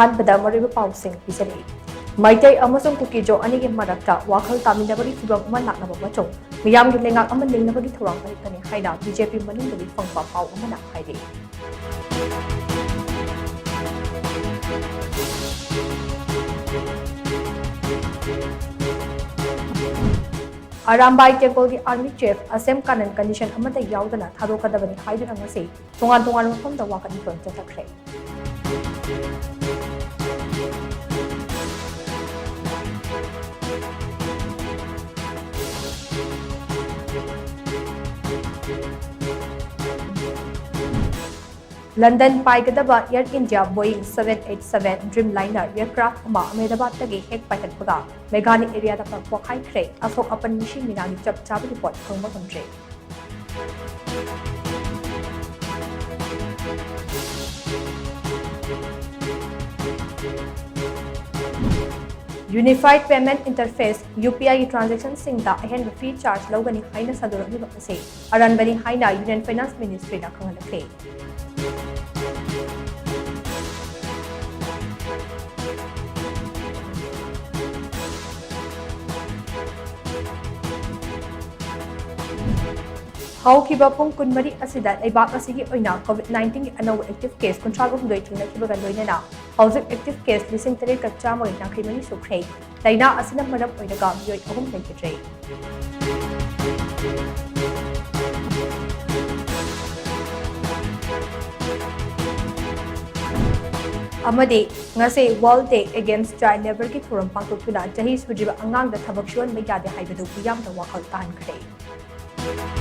अहानबदा मरिबा पाउसिंग पिजरी माइतै अमसुंग कुकीजो अनिगे मरक्ता वाखल तामिनबगी फिबम अमा लाक्नबा मचुंग मियामगी लेंगाक अमा लिंगनबगी थौरांग पाइकनि हाइना बीजेपी मनुंगदगी फंगबा पाउ अमना हाइदे अरामबाई टेम्पल की army chief Asem Kanan condition अमता यावदना थादोकदबनी हाइदुना ngasi तोंगान तोंगान मफमदा वाकन मिथोन चथखरे लंदन पाइगदबा Air India Boeing 787 Dreamliner aircraft अमा अहमदाबाद तगी हेक पाइहतपगा मेघानी एरिया दा पोखाइख्रे असोक अपन मिशी मिनानी चप चाब रिपोर्ट फंगबा गमद्रे यूनिफाइड पेमेंट इंटरफेस UPI की ट्रांजेक्शन सिंगदा अहेन फी चार्ज लौगनी हाइना सदुरनिबा असे अरनबनी हाइना यूनियन फाइनेंस मिनिस्ट्री ना खंगलखे हौखिबा पुंग कुनमरी असिदा लेबाक असिगी ओइना कोविड-19 की अनौब एक्टिव केस 39 थुंगनखिबगा लोइनना हौजिक एक्टिव केस 3,993 सुख्रे लाइना असिना मरम ओइनगा मियोय अहुम लेखिद्रे अमदे ngase World Day Against Child Labor की थोरम पांगथोक्तुना जही सुजिबा अंगांगदा थबक सुवन यादे हाइबदु यामदा वाखल तानखरे